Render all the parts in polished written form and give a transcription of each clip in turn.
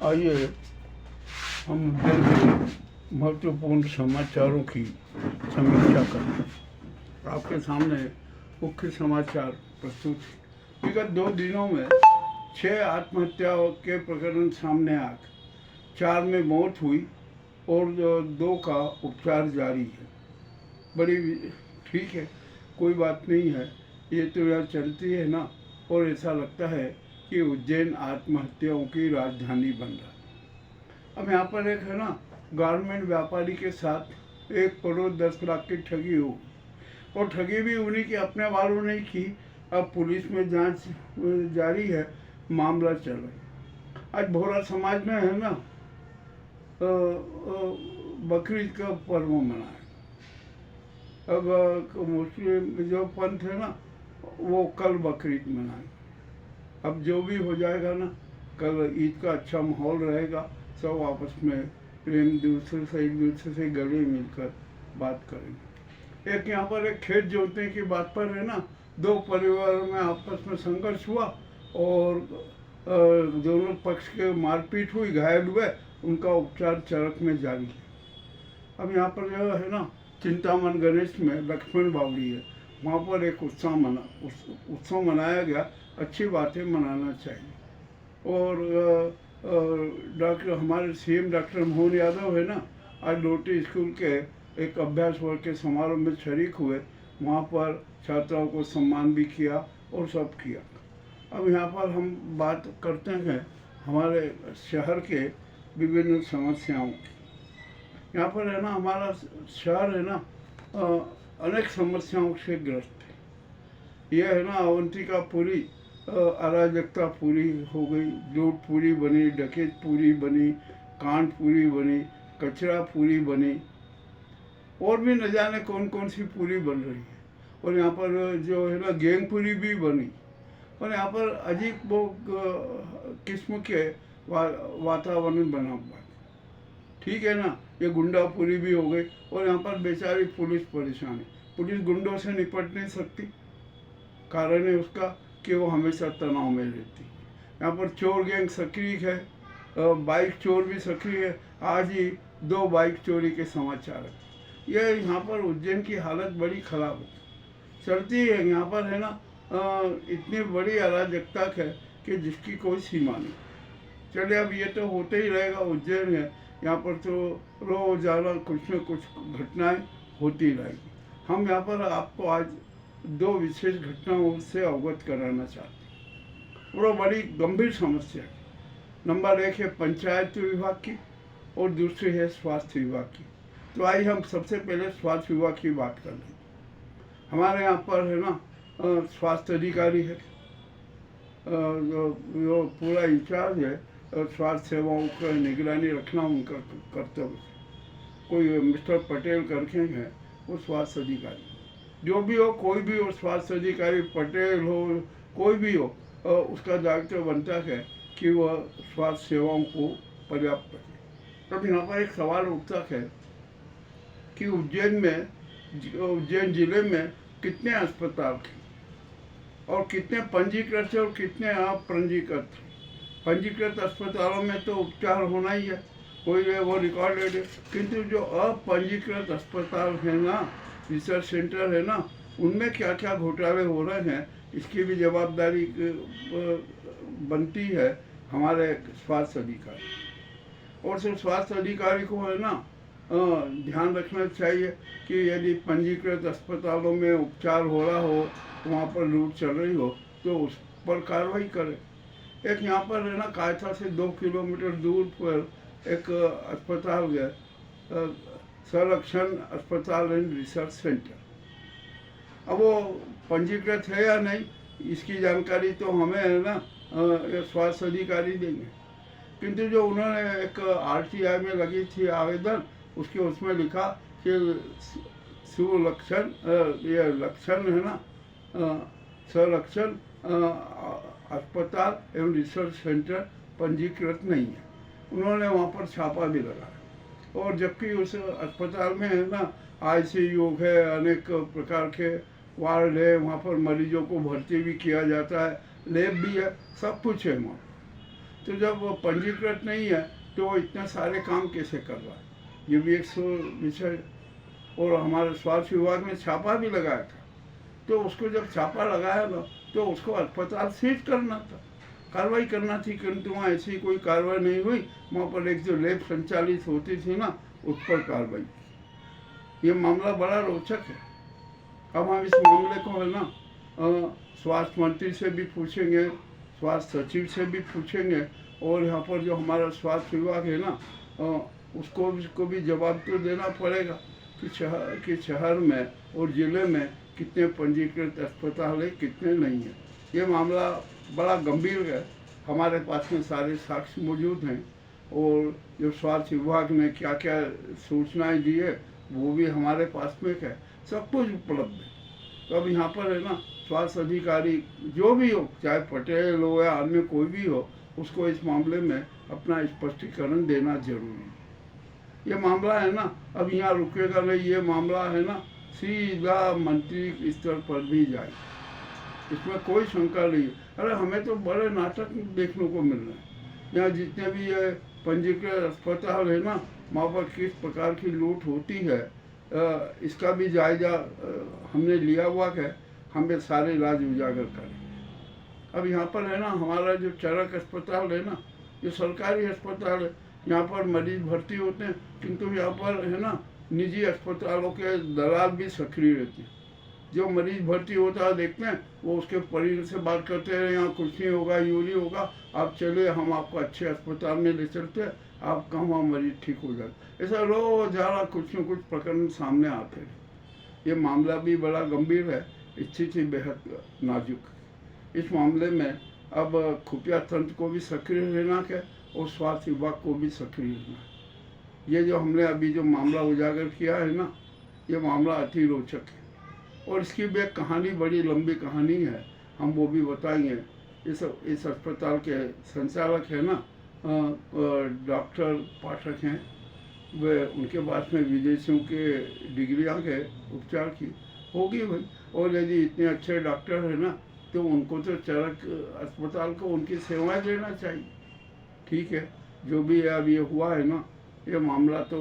आइए हम दिन के महत्वपूर्ण समाचारों की समीक्षा करें। आपके सामने मुख्य समाचार प्रस्तुत हैं। विगत 2 दिनों में 6 आत्महत्याओं के प्रकरण सामने आ गए। 4 में मौत हुई और 2 का उपचार जारी है। बड़ी ठीक है, कोई बात नहीं है, ये तो यहाँ चलती है ना। और ऐसा लगता है कि उज्जैन आत्महत्याओं की राजधानी बन रहा है। अब यहाँ पर एक है ना, गारमेंट व्यापारी के साथ 1 करोड़ 10 लाख की ठगी हो, और ठगी भी उन्हीं के अपने वालों ने की। अब पुलिस में जांच जारी है, मामला चल रहा है। आज भोरा समाज में है ना, बकरीद का पर्व मनाए। अब मुस्लिम जो पंथ है ना, वो कल बकरीद मनाए। अब जो भी हो जाएगा ना, कल ईद का अच्छा माहौल रहेगा। सब आपस में प्रेम एक दूसरे से गले मिलकर बात करेंगे। एक यहाँ पर एक खेत जोतने की बात पर है ना, 2 परिवारों में आपस में संघर्ष हुआ और दोनों पक्ष के मारपीट हुई, घायल हुए। उनका उपचार चरक में जारी है। अब यहाँ पर जो है ना, चिंतामन गणेश में लक्ष्मण बावड़ी है, वहाँ पर एक उत्सव मनाया गया। अच्छी बातें मनाना चाहिए। और डॉक्टर हमारे सीएम डॉक्टर मोहन यादव है ना, आज लोटी स्कूल के एक अभ्यास वर्ग के समारोह में शरीक हुए। वहाँ पर छात्राओं को सम्मान भी किया और सब किया। अब यहाँ पर हम बात करते हैं हमारे शहर के विभिन्न समस्याओं की। यहाँ पर है ना, हमारा शहर है ना, अनेक समस्याओं से ग्रस्त है। यह है ना, अवंतिका पूरी अराजकता पूरी हो गई, लूट पूरी बनी, डकैत पूरी बनी, कांड पूरी बनी, कचरा पूरी बनी, और भी न जाने कौन कौन सी पूरी बन रही है। और यहाँ पर जो है ना, गैंग पूरी भी बनी। और यहाँ पर अजीब वो किस्म के वातावरण बना हुआ है। ठीक है ना, ये गुंडा पूरी भी हो गई। और यहाँ पर बेचारी पुलिस परेशान है। पुलिस गुंडों से निपट नहीं सकती। कारण है उसका कि वो हमेशा तनाव में रहती है। यहाँ पर चोर गैंग सक्रिय है, बाइक चोर भी सक्रिय है। आज ही 2 बाइक चोरी के समाचार है। ये यहाँ पर उज्जैन की हालत बड़ी खराब है, चलती है। यहाँ पर है ना, इतनी बड़ी अराजकता है कि जिसकी कोई सीमा नहीं। चलिए, अब ये तो होते ही रहेगा। उज्जैन है, यहाँ पर तो रोजाना कुछ न कुछ घटनाएं होती रहेगी। हम यहाँ पर आपको आज 2 विशेष घटनाओं से अवगत कराना चाहते हैं। वो बड़ी गंभीर समस्या है। नंबर 1 है पंचायत विभाग की और दूसरी है स्वास्थ्य विभाग की। तो आइए हम सबसे पहले स्वास्थ्य विभाग की बात कर लें। हमारे यहाँ पर है ना, स्वास्थ्य अधिकारी है, जो पूरा इंचार्ज है स्वास्थ्य सेवाओं का निगरानी रखना उनका कर्तव्य। कोई मिस्टर पटेल करके हैं, वो स्वास्थ्य अधिकारी। जो भी हो, कोई भी हो, स्वास्थ्य अधिकारी पटेल हो, कोई भी हो, उसका दायित्व बनता है कि वह स्वास्थ्य सेवाओं को पर्याप्त रखे। तब यहाँ पर एक सवाल उठता है कि उज्जैन जिले में कितने अस्पताल थे और कितने पंजीकृत थे और कितने अपंजीकृत थे। पंजीकृत अस्पतालों में तो उपचार होना ही है, कोई वो रिकॉर्ड ले ले। किंतु जो अपंजीकृत अस्पताल है ना, रिसर्च सेंटर है ना, उनमें क्या क्या घोटाले हो रहे हैं, इसकी भी जवाबदारी बनती है हमारे स्वास्थ्य अधिकारी। और सिर्फ स्वास्थ्य अधिकारी को है ना, ध्यान रखना चाहिए कि यदि पंजीकृत अस्पतालों में उपचार हो रहा हो, वहाँ पर लूट चल रही हो, तो उस पर कार्रवाई करें। एक यहाँ पर है ना, कायथा से 2 किलोमीटर दूर पर एक अस्पताल है, संरक्षण अस्पताल एंड रिसर्च सेंटर। अब वो पंजीकृत है या नहीं, इसकी जानकारी तो हमें है ना, स्वास्थ्य अधिकारी देंगे। किंतु जो उन्होंने एक RTI में लगी थी आवेदन, उसमें लिखा कि सुलक्षण, ये लक्षण है ना, संरक्षण अस्पताल एवं रिसर्च सेंटर पंजीकृत नहीं है। उन्होंने वहाँ पर छापा भी लगाया। और जबकि उस अस्पताल में है ना, ICU है, अनेक प्रकार के वार्ड है, वहाँ पर मरीजों को भर्ती भी किया जाता है, लैब भी है, सब कुछ है वहाँ। तो जब वो पंजीकृत नहीं है तो वो इतने सारे काम कैसे कर रहा है, ये भी एक विषय। और हमारे स्वास्थ्य विभाग ने छापा भी लगाया था, तो उसको जब छापा लगाया ना तो उसको अस्पताल सीज करना था, कार्रवाई करना थी, किंतु वहाँ ऐसी कोई कार्रवाई नहीं हुई। वहाँ पर एक जो लैब संचालित होती थी ना, उस पर कार्रवाई। ये मामला बड़ा रोचक है। अब हम इस मामले को है ना स्वास्थ्य मंत्री से भी पूछेंगे, स्वास्थ्य सचिव से भी पूछेंगे, और यहाँ पर जो हमारा स्वास्थ्य विभाग है ना उसको भी जवाब तो देना पड़ेगा कि शहर में और ज़िले में कितने पंजीकृत अस्पताल है, कितने नहीं है। ये मामला बड़ा गंभीर है। हमारे पास में सारे साक्ष्य मौजूद हैं, और जो स्वास्थ्य विभाग ने क्या क्या सूचनाएं दी है वो भी हमारे पास में है, सब कुछ उपलब्ध है। तो अब यहाँ पर है ना स्वास्थ्य अधिकारी जो भी हो, चाहे पटेल हो या अन्य कोई भी हो, उसको इस मामले में अपना स्पष्टीकरण देना जरूरी है। ये मामला है ना अब यहाँ रुकेगा नहीं, ये मामला है ना सीधा मंत्री स्तर पर भी जाए, इसमें कोई शंका नहीं है। अरे हमें तो बड़े नाटक देखने को मिल रहे हैं। यहाँ जितने भी ये पंजीकृत अस्पताल है ना, वहाँ पर किस प्रकार की लूट होती है, इसका भी जायजा हमने लिया हुआ है। हम ये सारे इलाज उजागर करें। अब यहाँ पर है ना हमारा जो चरक अस्पताल है ना, ये सरकारी अस्पताल है, यहाँ पर मरीज भर्ती होते हैं, किंतु यहाँ पर है ना निजी अस्पतालों के दलाल भी सक्रिय रहते हैं। जो मरीज भर्ती होता है देखते हैं, वो उसके परिजन से बात करते हैं, यहाँ कुछ नहीं होगा, यूँ नहीं होगा, आप चलिए हम आपको अच्छे अस्पताल में ले चलते हैं, आपका वहाँ मरीज ठीक हो जाए। ऐसा रोज़ाना कुछ न कुछ प्रकरण सामने आते हैं। ये मामला भी बड़ा गंभीर है, स्थिति बेहद नाजुक। इस मामले में अब खुफिया तंत्र को भी सक्रिय रहना है और स्वास्थ्य विभाग को भी सक्रिय रहना है। ये जो हमने अभी जो मामला उजागर किया है ना, ये मामला अति रोचक है, और इसकी भी एक कहानी, बड़ी लंबी कहानी है, हम वो भी बताएंगे। इस अस्पताल के संचालक है ना डॉक्टर पाठक हैं, वे उनके पास में विदेशियों के डिग्रियाँ के उपचार की होगी भाई, और यदि इतने अच्छे डॉक्टर है ना तो उनको तो चरक अस्पताल को उनकी सेवाएं लेना चाहिए। ठीक है, जो भी है अब ये हुआ है ना, ये मामला तो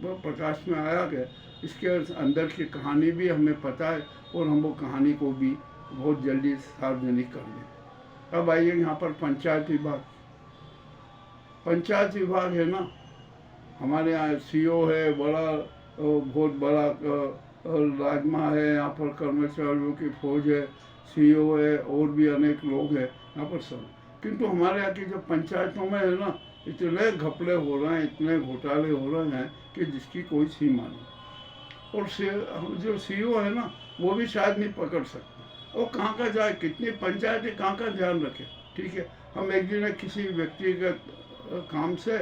प्रकाश में आया है, इसके अंदर की कहानी भी हमें पता है, और हम वो कहानी को भी बहुत जल्दी सार्वजनिक कर दें। अब आइए यहाँ पर पंचायत विभाग। पंचायत विभाग है ना, हमारे यहाँ सीओ है, बहुत बड़ा राजमा है, यहाँ पर कर्मचारियों की फौज है, सीओ है, और भी अनेक लोग हैं यहाँ पर सब। किंतु हमारे यहाँ की जो पंचायतों में है ना इतने घपले हो रहे हैं, इतने घोटाले हो रहे हैं कि जिसकी कोई सीमा नहीं। और जो सीईओ है ना वो भी शायद नहीं पकड़ सकते, वो कहाँ का जाए, कितनी पंचायतें कहाँ का ध्यान रखे। ठीक है, हम एक दिन किसी व्यक्तिगत काम से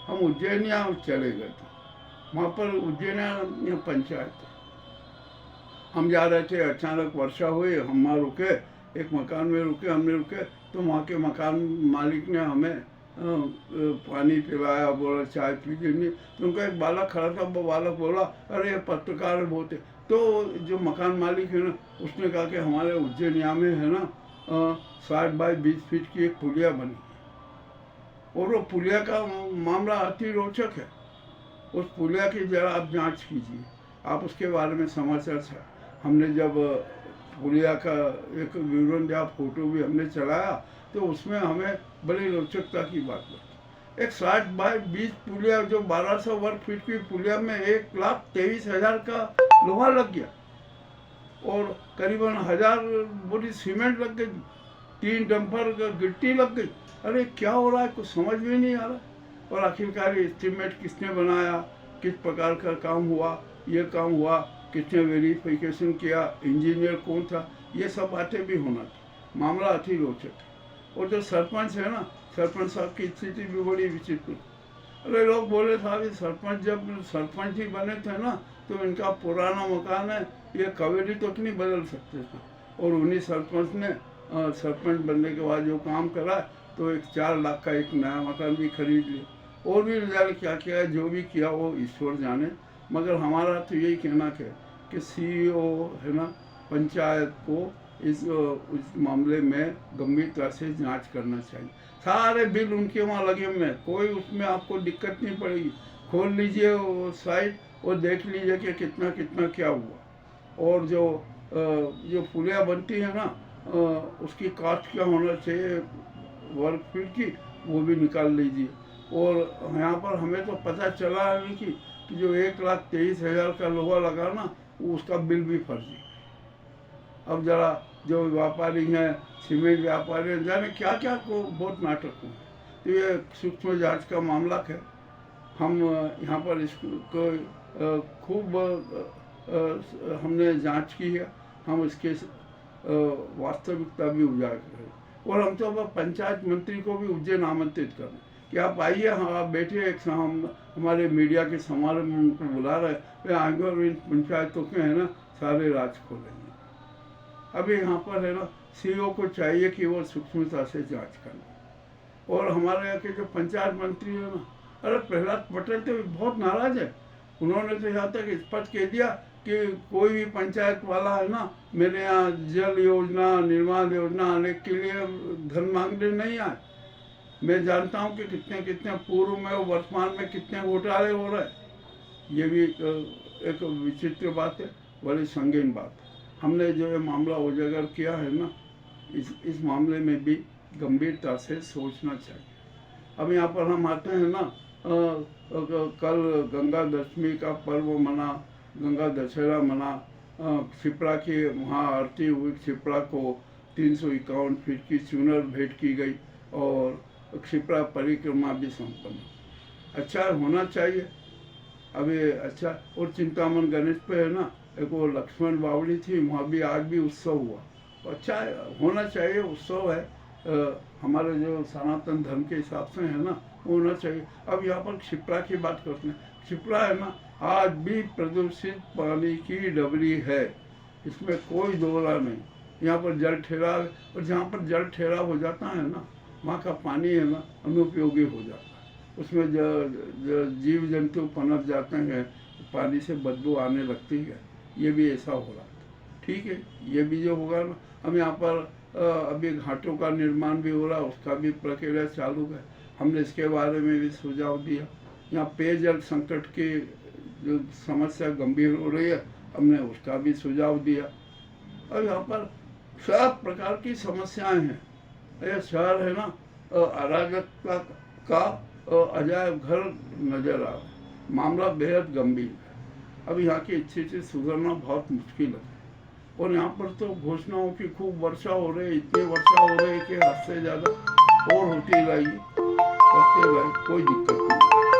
हम उज्जैनिया चले गए थे, वहाँ पर उज्जैनिया पंचायत हम जा रहे थे, अचानक वर्षा हुई, हम वहाँ रुके, एक मकान में रुके, हमने रुके तो वहाँ के मकान मालिक ने हमें पानी पिलाया, बोला चाय पी लेंगे। तो उनका एक बालक खड़ा था, वो बालक बोला अरे ये पत्रकार बहुत है। तो जो मकान मालिक है ना उसने कहा कि हमारे उज्जैनिया में है ना 60 बाई 20 फीट की एक पुलिया बनी, और वो पुलिया का मामला अति रोचक है। उस पुलिया की जरा आप जांच कीजिए, आप उसके बारे में समाचार हमने जब पुलिया का एक विवरण या फोटो भी हमने चलाया तो उसमें हमें बड़ी रोचकता की बात लगी। एक 60 बाई 20 पुलिया जो 1200 वर्ग फीट की पुलिया में 1,23,000 का लोहा लग गया, और करीबन 1000 बोरी सीमेंट लग गई, 3 डंपर गिट्टी लग गई। अरे क्या हो रहा है, कुछ समझ में नहीं आ रहा। और आखिरकार एस्टीमेट किसने बनाया, किस प्रकार का काम हुआ, ये काम हुआ, किसने वेरिफिकेशन किया, इंजीनियर कौन था, ये सब बातें भी होना थी। मामला अति रोचक है। और जो सरपंच है ना, सरपंच साहब की स्थिति भी बड़ी विचित्र। अरे लोग बोले था कि सरपंच जब सरपंच ही बने थे ना तो इनका पुराना मकान है, ये कवेरी तो नहीं बदल सकते थे, और उन्हीं सरपंच ने सरपंच बनने के बाद जो काम करा तो एक 4 लाख का एक नया मकान भी खरीद लिया। और भी जाने क्या किया है, जो भी किया वो ईश्वर जाने। मगर हमारा तो यही कहना है कि सीईओ है ना पंचायत को इस मामले में गंभीरता से जांच करना चाहिए। सारे बिल उनके वहाँ लगे हुए हैं, कोई उसमें आपको दिक्कत नहीं पड़ेगी। खोल लीजिए वो साइट और देख लीजिए कि कितना कितना क्या हुआ। और जो पुलिया बनती है ना, उसकी कास्ट क्या होना चाहिए वर्ग फीट की, वो भी निकाल लीजिए। और यहाँ पर हमें तो पता चला है कि जो 1,23,000 का लोहा लगा ना, उसका बिल भी फर्जी। अब जरा जो व्यापारी हैं, सीमेंट व्यापारी हैं, जाने क्या क्या को बहुत नाटक हुए। तो ये सूक्ष्म जांच का मामला है। हम यहाँ पर इसको खूब हमने जांच की है, हम इसके वास्तविकता भी उजागर करें। और हम तो अब पंचायत मंत्री को भी उज्जैन आमंत्रित करें कि आप आइए, हाँ आप बैठिए, एक हम हमारे मीडिया के समारोह में उनको बुला रहे हैं, आएंगे और इन पंचायतों के है ना सारे राज खोलेंगे। अभी यहाँ पर है ना सीईओ को चाहिए कि वो सूक्ष्मता से जांच करें। और हमारे यहाँ के जो पंचायत मंत्री है ना, अरे प्रहलाद पटेल तो बहुत नाराज है। उन्होंने तो यहाँ तक स्पष्ट कह दिया कि कोई भी पंचायत वाला है ना मेरे यहाँ जल योजना, निर्माण योजना आने के लिए धन मांगने नहीं आए। मैं जानता हूँ कि कितने कितने पूर्व में और वर्तमान में कितने घोटाले हो रहे हैं। ये भी एक विचित्र बात है, बड़ी संगीन बात है। हमने जो ये मामला उजागर किया है ना, इस मामले में भी गंभीरता से सोचना चाहिए। अब यहाँ पर हम आते हैं ना, कल गंगा दशमी का पर्व मना, गंगा दशहरा मना, क्षिप्रा की वहाँ आरती हुई, क्षिप्रा को 351 फीट की चूनर भेंट की गई और क्षिप्रा परिक्रमा भी संपन्न। अच्छा होना चाहिए अभी। अच्छा, और चिंतामन गणेश पे है ना, एक वो लक्ष्मण बावड़ी थी, वहाँ भी आज भी उत्सव हुआ। तो अच्छा होना चाहिए, उत्सव है, हमारे जो सनातन धर्म के हिसाब से है ना, होना चाहिए। अब यहाँ पर क्षिप्रा की बात करते हैं। क्षिप्रा है ना आज भी प्रदूषित पानी की डबरी है, इसमें कोई दोहरा नहीं। यहाँ पर जल ठहराव, और जहाँ पर जल ठहराव हो जाता है ना, वहाँ का पानी है ना अनुपयोगी हो जाता है। उसमें जीव जंतु पनप जाते हैं, पानी से बदबू आने लगती है। ये भी ऐसा हो रहा है। ठीक है, ये भी जो होगा ना, हम यहाँ पर अभी घाटों का निर्माण भी हो रहा है, उसका भी प्रक्रिया चालू है। हमने इसके बारे में भी सुझाव दिया। यहाँ पेयजल संकट की जो समस्या गंभीर हो रही है, हमने उसका भी सुझाव दिया। और यहाँ पर सब प्रकार की समस्याएं हैं। यह शहर है ना अराजकता का अजायब घर नजर आ रहा है। मामला बेहद गंभीर है। अब यहाँ की स्थिति सुधरना बहुत मुश्किल है। और यहाँ पर तो घोषणाओं की खूब वर्षा हो रही है, इतनी वर्षा हो रही है कि हद से ज़्यादा और होती रहेगी, करते रहे, कोई दिक्कत नहीं।